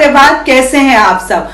के बाद कैसे हैं आप सब?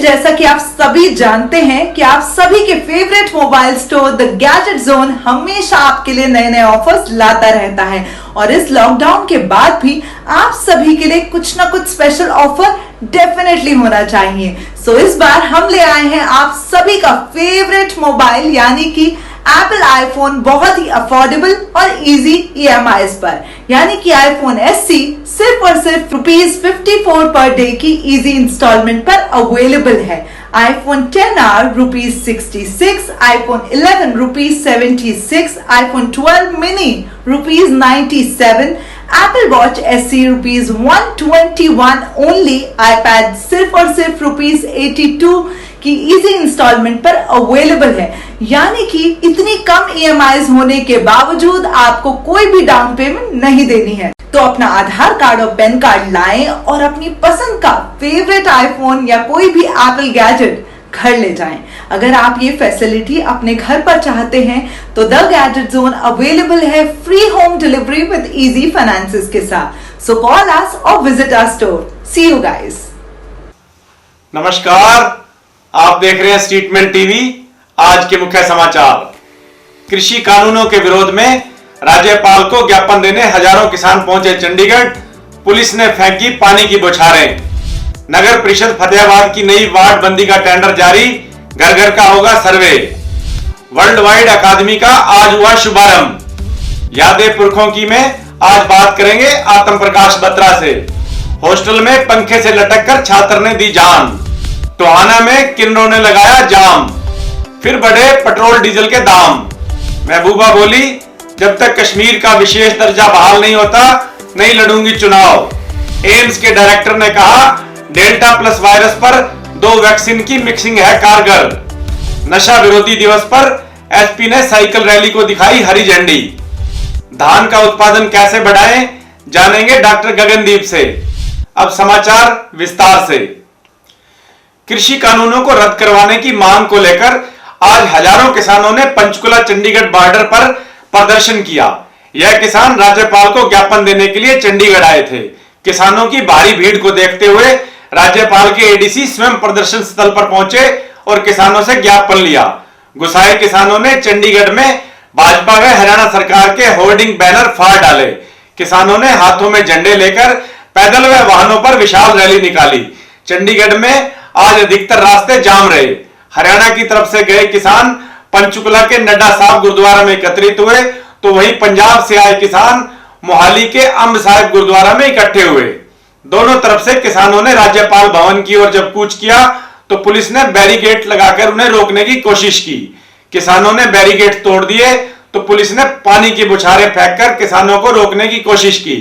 जैसा कि आप सभी जानते हैं कि आप सभी के favourite mobile store the gadget zone हमेशा आपके लिए नए नए ऑफर्स लाता रहता है और इस लॉकडाउन के बाद भी आप सभी के लिए कुछ ना कुछ स्पेशल ऑफर डेफिनेटली होना चाहिए। सो इस बार हम ले आए हैं आप सभी का फेवरेट मोबाइल यानी कि एप्पल आईफोन बहुत ही अफोर्डेबल और इजी EMIs पर, यानी कि आईफोन SE सिर्फ और सिर्फ ₹54 पर डे की इजी इंस्टॉलमेंट पर अवेलेबल है। IPhone 10R ₹66, iPhone 11 ₹76, iPhone 12 mini ₹97, Apple watch SE ₹121 only, iPad सिर्फ और सिर्फ ₹82 की इजी इंस्टॉलमेंट पर अवेलेबल है। यानी कि इतनी कम EMIs होने के बावजूद आपको कोई भी डाउन पेमेंट नहीं देनी है। तो अपना आधार कार्ड और पैन कार्ड लाएं और अपनी पसंद का फेवरेट आईफोन या कोई भी एप्पल गैजेट घर ले जाएं। अगर आप ये फैसिलिटी अपने घर पर चाहते हैं तो द गैजेट जोन अवेलेबल है free home delivery with easy finances के साथ। सो कॉल अस और visit our store. See you guys. नमस्कार, आप देख रहे हैं स्टेटमेंट टीवी। आज के मुख्य समाचार। कृषि कानूनों के विरोध में राज्यपाल को ज्ञापन देने हजारों किसान पहुंचे चंडीगढ़। पुलिस ने फेंकी पानी की बौछारें। नगर परिषद फतेहाबाद की नई वार्ड बंदी का टेंडर जारी, घर घर का होगा सर्वे। वर्ल्ड वाइड अकादमी का आज हुआ शुभारंभ। यादें पुरखों की में आज बात करेंगे आत्म प्रकाश बत्रा से। हॉस्टल में पंखे से लटक कर छात्र ने दी जान। टोहाना में किन्नरों ने लगाया जाम। फिर बढ़े पेट्रोल डीजल के दाम। महबूबा बोली, जब तक कश्मीर का विशेष दर्जा बहाल नहीं होता नहीं लड़ूंगी चुनाव। एम्स के डायरेक्टर ने कहा, डेल्टा प्लस वायरस पर 2 वैक्सीन की मिक्सिंग है कारगर। नशा विरोधी दिवस पर एसपी ने साइकिल रैली को दिखाई हरी झंडी। धान का उत्पादन कैसे बढ़ाएं, जानेंगे डॉक्टर गगनदीप से। अब समाचार विस्तार से। कृषि कानूनों को रद्द करवाने की मांग को लेकर आज हजारों किसानों ने पंचकुला चंडीगढ़ बॉर्डर पर प्रदर्शन किया। यह किसान राज्यपाल को ज्ञापन देने के लिए चंडीगढ़ आए थे। किसानों की भारी भीड़ को देखते हुए राज्यपाल के एडीसी स्वयं प्रदर्शन स्थल पर पहुंचे और किसानों से ज्ञापन लिया। गुस्साए किसानों ने चंडीगढ़ में भाजपा व हरियाणा सरकार के होर्डिंग बैनर फाड़ डाले। किसानों ने हाथों में झंडे लेकर पैदल व वाहनों पर विशाल रैली निकाली। चंडीगढ़ में आज अधिकतर रास्ते जाम रहे। हरियाणा की तरफ से गए किसान पंचकुला के नड्डा साहब गुरुद्वारा में एकत्रित हुए, तो वहीं पंजाब से आए किसान मोहाली के अंब साहिब गुरुद्वारा में इकट्ठे हुए। दोनों तरफ से किसानों ने राज्यपाल भवन की ओर जब कूच किया तो पुलिस ने बैरिकेड लगाकर उन्हें रोकने की कोशिश की। किसानों ने बैरिकेड तोड़ दिए तो पुलिस ने पानी की बौछारें फेंककर किसानों को रोकने की कोशिश की।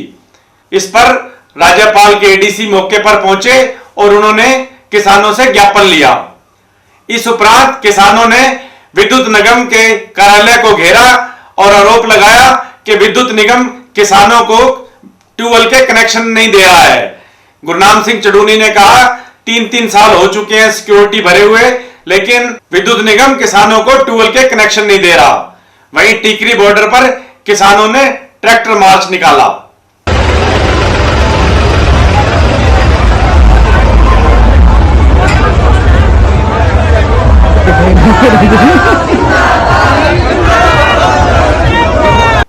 इस पर राज्यपाल के एडीसी मौके पर पहुंचे और उन्होंने किसानों से ज्ञापन लिया। इस उपरांत किसानों ने विद्युत निगम के कार्यालय को घेरा और आरोप लगाया कि विद्युत निगम किसानों को ट्यूबवेल के कनेक्शन नहीं दे रहा है। गुरनाम सिंह चढ़ूनी ने कहा, 3-3 साल हो चुके हैं सिक्योरिटी भरे हुए, लेकिन विद्युत निगम किसानों को ट्यूबवेल के कनेक्शन नहीं दे रहा। वहीं टीकरी बॉर्डर पर किसानों ने ट्रैक्टर मार्च निकाला।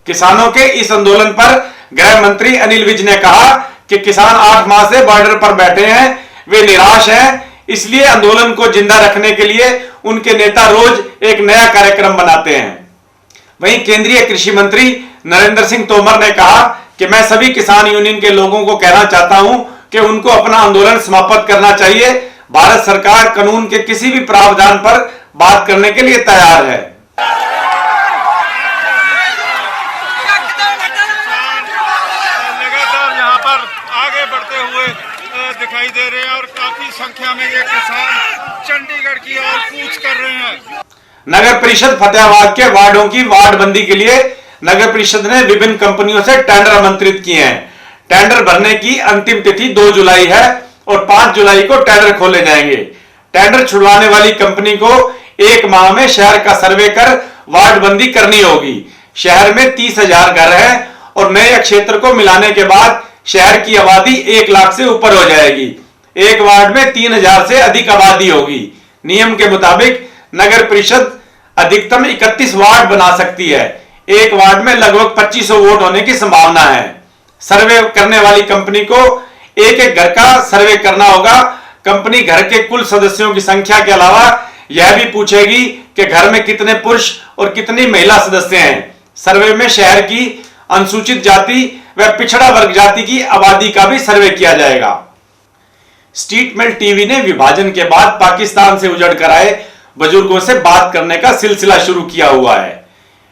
किसानों के इस आंदोलन पर गृह मंत्री अनिल विज ने कहा कि किसान 8 माह से बॉर्डर पर बैठे हैं, वे निराश हैं, इसलिए आंदोलन को जिंदा रखने के लिए उनके नेता रोज एक नया कार्यक्रम बनाते हैं। वहीं केंद्रीय कृषि मंत्री नरेंद्र सिंह तोमर ने कहा कि मैं सभी किसान यूनियन के लोगों को कहना चाहता हूं कि उनको अपना आंदोलन समाप्त करना चाहिए। भारत सरकार कानून के किसी भी प्रावधान पर बात करने के लिए तैयार है। लगातार यहाँ पर आगे बढ़ते हुए दिखाई दे रहे हैं और काफी संख्या में ये किसान चंडीगढ़ की ओर कूच कर रहे हैं। नगर परिषद फतेहाबाद के वार्डों की वार्ड बंदी के लिए नगर परिषद ने विभिन्न कंपनियों से टेंडर आमंत्रित किए हैं। टेंडर भरने की अंतिम तिथि 2 जुलाई है और 5 जुलाई को टेंडर खोले जाएंगे। टेंडर छुड़वाने वाली कंपनी को 1 माह में शहर का सर्वे कर वार्ड बंदी करनी होगी। शहर में 30,000 घर है और नए क्षेत्र को मिलाने के बाद शहर की आबादी 1 लाख से ऊपर हो जाएगी। एक वार्ड में 3000 से अधिक आबादी होगी। नियम के मुताबिक नगर परिषद अधिकतम 31 वार्ड बना सकती है। एक वार्ड में लगभग 2500 वोट होने की संभावना है। सर्वे करने वाली कंपनी को एक एक घर का सर्वे करना होगा। कंपनी घर के कुल सदस्यों की संख्या के अलावा यह भी पूछेगी कि घर में कितने पुरुष और कितनी महिला सदस्य हैं। सर्वे में शहर की अनुसूचित जाति व पिछड़ा वर्ग जाति की आबादी का भी सर्वे किया जाएगा। स्टेटमेंट टीवी ने विभाजन के बाद पाकिस्तान से उजड़ कर आए बुजुर्गों से बात करने का सिलसिला शुरू किया हुआ है।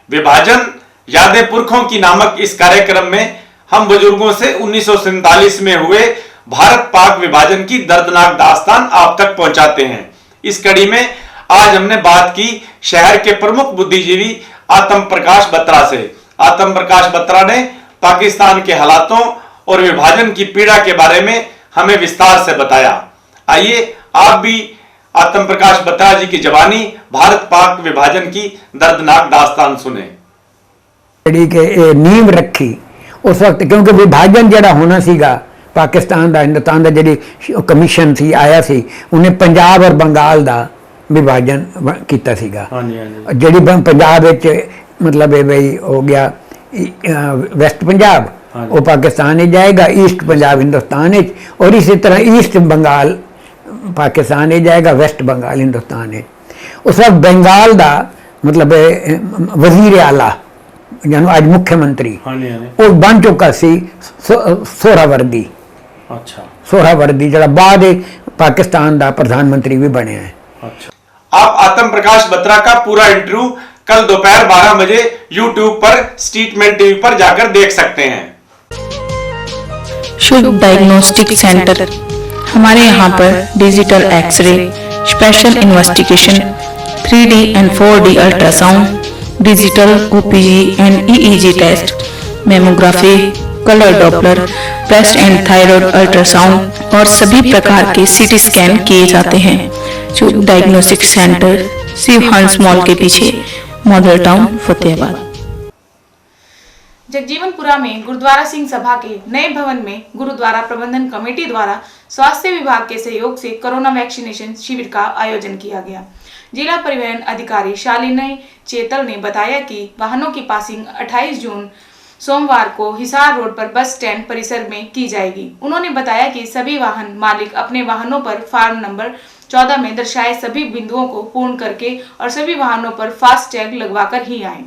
विभाजन यादें पुरखों की नामक इस कार्यक्रम में हम बुजुर्गों से 1947 में हुए भारत पाक विभाजन की दर्दनाक दास्तान आप तक पहुंचाते हैं। इस कड़ी में आज हमने बात की शहर के प्रमुख बुद्धिजीवी आतम प्रकाश बत्रा से। आतम प्रकाश बत्रा ने पाकिस्तान के हालातों और विभाजन की पीड़ा के बारे में हमें विस्तार से बताया। आइए आप भी आतम प्रकाश बत्रा जी की जबानी भारत पाक विभाजन की दर्दनाक दास्तान सुने। के नींव रखी उस वक्त, क्योंकि विभाजन जड़ा होना सीगा पाकिस्तान का हिंदुस्तान का जी कमीशन सी आया सी, उन्हें पंजाब और बंगाल का विभाजन किया सीगा। जी पंजाब मतलब बई हो गया वेस्ट पंजाब वो पाकिस्तान ही जाएगा, ईस्ट पंजाब हिंदुस्तान ही, और इसी तरह ईस्ट बंगाल पाकिस्तान ही जाएगा, वेस्ट बंगाल हिंदुस्तान है। उस वक्त बंगाल का मतलब वजीर आला जानो आज मुख्यमंत्री वो बन चुका सी सोहरावर्दी। अच्छा, सोहरावर्दी जरा बाद पाकिस्तान का प्रधानमंत्री भी बने हैं। अच्छा, आप आतम प्रकाश बत्रा का पूरा इंटरव्यू कल दोपहर 12 बजे YouTube पर स्टेटमेंट टीवी पर जाकर देख सकते हैं। शुभ डायग्नोस्टिक सेंटर, हमारे यहाँ पर digital x ray, special investigation, 3D and 4D ultrasound, digital OPG and EEG test, mammography, colour Doppler, breast and thyroid ultrasound और सभी प्रकार के CT स्कैन किए जाते हैं। शुभ डायग्नोस्टिक सेंटर शिव हंस मॉल के पीछे, मॉडल टाउन फतेहाबाद। जगजीवनपुरा में गुरुद्वारा सिंह सभा के नए भवन में गुरुद्वारा प्रबंधन कमेटी द्वारा स्वास्थ्य विभाग के सहयोग से कोरोना वैक्सीनेशन शिविर का आयोजन किया गया। जिला परिवहन अधिकारी शालिनी चेतल ने बताया कि वाहनों की पासिंग 28 जून सोमवार को हिसार रोड पर बस स्टैंड परिसर में की जाएगी। उन्होंने बताया कि सभी वाहन मालिक अपने वाहनों पर फॉर्म नंबर 14 में दर्शाए सभी बिंदुओं को पूर्ण करके और सभी वाहनों पर फास्ट टैग लगवाकर ही आएं।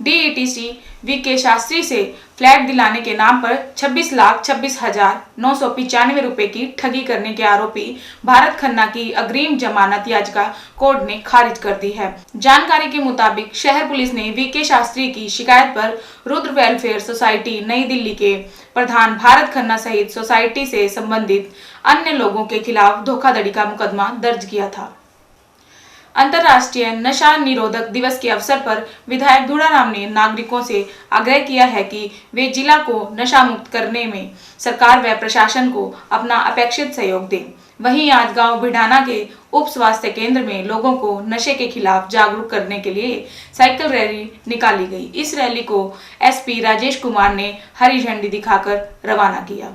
DETC VK शास्त्री से फ्लैट दिलाने के नाम पर 26,26,995 रुपए की ठगी करने के आरोपी भारत खन्ना की अग्रिम जमानत याचिका कोर्ट ने खारिज कर दी है। जानकारी के मुताबिक शहर पुलिस ने VK शास्त्री की शिकायत पर रुद्र वेलफेयर सोसाइटी नई दिल्ली के प्रधान भारत खन्ना सहित सोसाइटी से संबंधित अन्य लोगों के खिलाफ धोखाधड़ी का मुकदमा दर्ज किया था। अंतर्राष्ट्रीय नशा निरोधक दिवस के अवसर पर विधायक धूड़ाराम ने नागरिकों से आग्रह किया है कि वे जिला को नशा मुक्त करने में सरकार व प्रशासन को अपना अपेक्षित सहयोग दें। वहीं आज गांव भिडाना के उप स्वास्थ्य केंद्र में लोगों को नशे के खिलाफ जागरूक करने के लिए साइकिल रैली निकाली गई। इस रैली को SP राजेश कुमार ने हरी झंडी दिखाकर रवाना किया।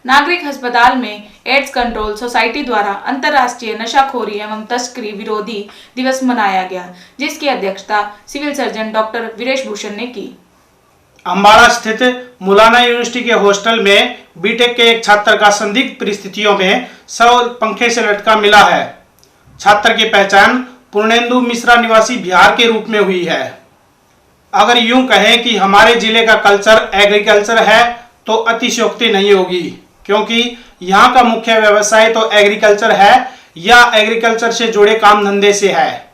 नागरिक अस्पताल में एड्स कंट्रोल सोसाइटी द्वारा अंतर्राष्ट्रीय नशाखोरी एवं तस्करी विरोधी दिवस मनाया गया, जिसकी अध्यक्षता civil surgeon doctor Viresh Bhushan ने की। अम्बाड़ा स्थित मौलाना यूनिवर्सिटी के हॉस्टल में बीटेक के एक छात्र का संदिग्ध परिस्थितियों में शव पंखे से लटका मिला है। छात्र की पहचान पूर्णेंदु मिश्रा निवासी बिहार के रूप में हुई है। अगर यूं कहें कि हमारे जिले का कल्चर एग्रीकल्चर है तो अतिशयोक्ति नहीं होगी, क्योंकि यहाँ का मुख्य व्यवसाय तो एग्रीकल्चर है या एग्रीकल्चर से जुड़े काम धंधे से है।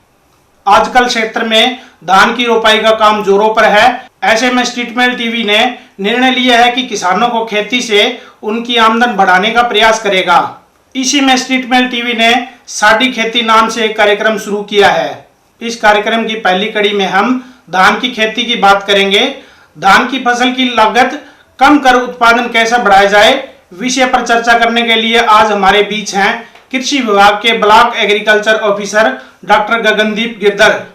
आजकल क्षेत्र में धान की रोपाई का काम जोरों पर है। ऐसे में स्टेटमेंट टीवी ने निर्णय लिया है कि किसानों को खेती से उनकी आमदन बढ़ाने का प्रयास करेगा। इसी में स्टेटमेंट टीवी ने साडी खेती नाम से एक कार्यक्रम शुरू किया है। इस कार्यक्रम की पहली कड़ी में हम धान की खेती की बात करेंगे। धान की फसल की लागत कम कर उत्पादन कैसा बढ़ाया जाए, विषय पर चर्चा करने के लिए आज हमारे बीच हैं कृषि विभाग के block agriculture officer doctor Gagandeep Girdhar.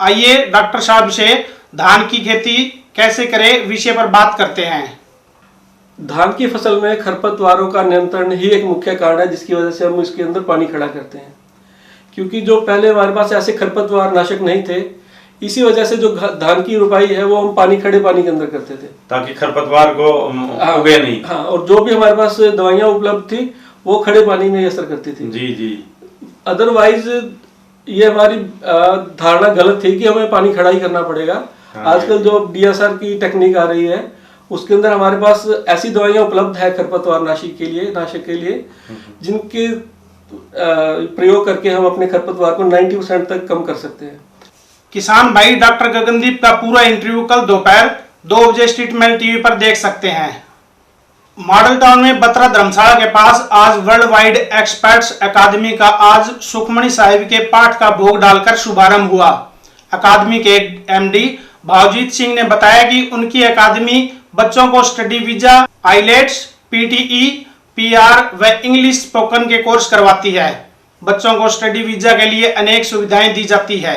आइए डॉक्टर साहब से धान की खेती कैसे करें विषय पर बात करते हैं। धान की फसल में खरपतवारों का नियंत्रण ही एक मुख्य कारण है जिसकी वजह से हम इसके अंदर पानी खड़ा करते हैं। क्योंकि जो पहले हमारे पास ऐसे खरपतवार नाशक नहीं थे, इसी वजह से जो धान की रुपाई है वो हम खड़े पानी के अंदर करते थे ताकि खरपतवार को उगे नहीं। हाँ, और जो भी हमारे पास दवाइयाँ उपलब्ध थी वो खड़े पानी में ही असर करती थी। जी जी। अदरवाइज ये हमारी धारणा गलत थी कि हमें पानी खड़ा ही करना पड़ेगा। आजकल जो DSR की टेक्निक आ रही है उसके अंदर हमारे पास ऐसी दवाइयाँ उपलब्ध है खरपतवार नाशक के लिए जिनके प्रयोग करके हम अपने खरपतवार को 90% तक कम कर सकते हैं। किसान भाई डॉक्टर गगनदीप का पूरा इंटरव्यू कल दोपहर 2 बजे स्ट्रीट मेल टीवी पर देख सकते हैं। मॉडल टाउन में बत्रा धर्मशाला के पास आज वर्ल्ड वाइड एक्सपर्ट्स अकादमी का आज सुखमणी साहिब के पाठ का भोग डालकर शुभारंभ हुआ। अकादमी के MD भावजीत सिंह ने बताया कि उनकी अकादमी बच्चों को study visa, IELTS, PTE, PR व इंग्लिश स्पोकन के कोर्स करवाती है। बच्चों को स्टडी वीजा के लिए अनेक सुविधाएं दी जाती है।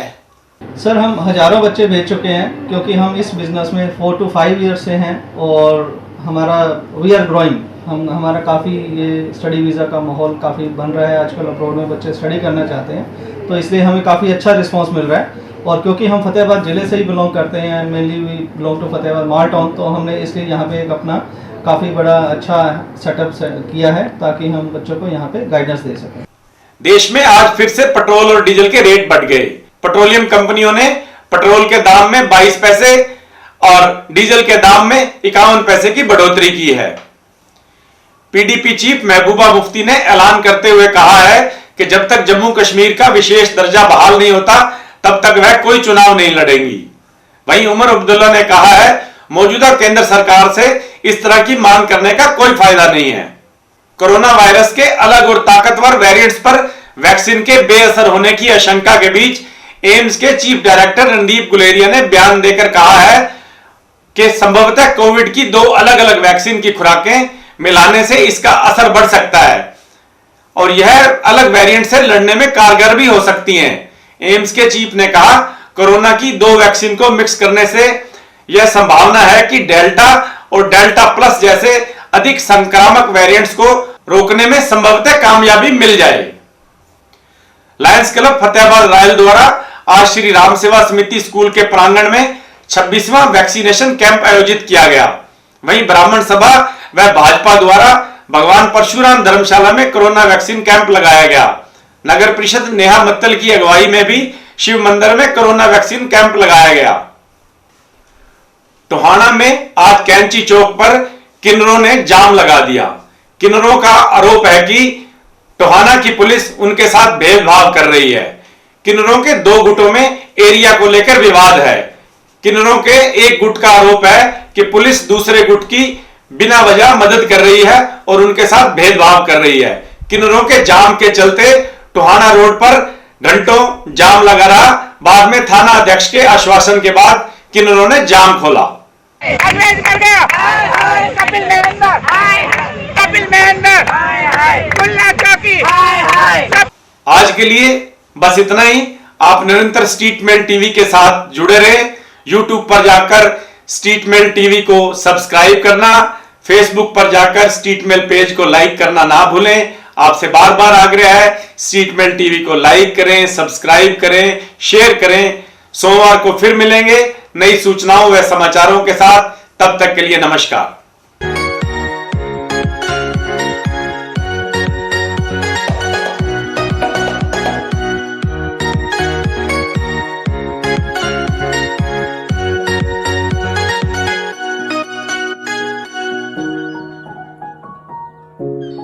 सर, हम हजारों बच्चे भेज चुके हैं क्योंकि हम इस बिजनेस में 4 to 5 ईयर से हैं और हमारा वी आर ग्रोइंग। हमारा काफ़ी ये स्टडी वीज़ा का माहौल काफ़ी बन रहा है। आजकल अब्रॉड में बच्चे स्टडी करना चाहते हैं तो इसलिए हमें काफ़ी अच्छा रिस्पांस मिल रहा है। और क्योंकि हम फतेहाबाद ज़िले से ही बिलोंग करते हैं, mainly we belong to Fatehabad Model Town, तो हमने इसलिए यहाँ पे एक अपना काफ़ी बड़ा अच्छा सेटअप किया है ताकि हम बच्चों को यहाँ पे गाइडेंस दे सकें। देश में आज फिर से पेट्रोल और डीजल के रेट बढ़ गए। पेट्रोलियम कंपनियों ने पेट्रोल के दाम में 22 पैसे और डीजल के दाम में 51 पैसे की बढ़ोतरी की है। PDP चीफ महबूबा मुफ्ती ने ऐलान करते हुए कहा है कि जब तक जम्मू कश्मीर का विशेष दर्जा बहाल नहीं होता तब तक वह कोई चुनाव नहीं लड़ेंगी। वहीं उमर अब्दुल्ला ने कहा है मौजूदा केंद्र सरकार से इस तरह की मांग करने का कोई फायदा नहीं है। कोरोना वायरस के अलग और ताकतवर वेरिएंट्स पर वैक्सीन के बेअसर होने की आशंका के बीच एम्स के चीफ डायरेक्टर रणदीप गुलेरिया ने बयान देकर कहा है कि संभवतः कोविड की 2 अलग अलग वैक्सीन की खुराकें मिलाने से इसका असर बढ़ सकता है और यह अलग वेरिएंट से लड़ने में कारगर भी हो सकती हैं। एम्स के चीफ ने कहा कोरोना की 2 वैक्सीन को मिक्स करने से यह संभावना है कि डेल्टा और डेल्टा प्लस जैसे अधिक संक्रामक वेरिएंट्स को रोकने में संभवतः कामयाबी मिल जाए। लायंस क्लब फतेहाबाद रॉयल द्वारा आज श्री राम सेवा समिति स्कूल के प्रांगण में 26वां वैक्सीनेशन कैंप आयोजित किया गया। वहीं ब्राह्मण सभा व भाजपा द्वारा भगवान परशुराम धर्मशाला में कोरोना वैक्सीन कैंप लगाया गया। नगर परिषद नेहा मत्तल की अगुवाई में भी शिव मंदिर में कोरोना वैक्सीन कैंप लगाया गया। टोहाना में आज कैंची चौक पर किन्नरों ने जाम लगा दिया। किन्नरों का आरोप है कि टोहाना की पुलिस उनके साथ भेदभाव कर रही है। किन्नरों के 2 गुटों में एरिया को लेकर विवाद है। किन्नरों के एक गुट का आरोप है कि पुलिस दूसरे गुट की बिना वजह मदद कर रही है और उनके साथ भेदभाव कर रही है। किन्नरों के जाम के चलते टोहाना रोड पर घंटों जाम लगा रहा। बाद में थाना अध्यक्ष के आश्वासन के बाद किन्नरों ने जाम खोला। आज के लिए बस इतना ही। आप निरंतर स्ट्रीट मेल टीवी के साथ जुड़े रहे। यूट्यूब पर जाकर स्ट्रीट मेल टीवी को सब्सक्राइब करना, फेसबुक पर जाकर स्ट्रीट मेल पेज को लाइक करना ना भूलें। आपसे बार बार आग्रह है स्ट्रीट मेल टीवी को लाइक करें, सब्सक्राइब करें, शेयर करें। सोमवार को फिर मिलेंगे नई सूचनाओं व समाचारों के साथ। तब तक के लिए नमस्कार।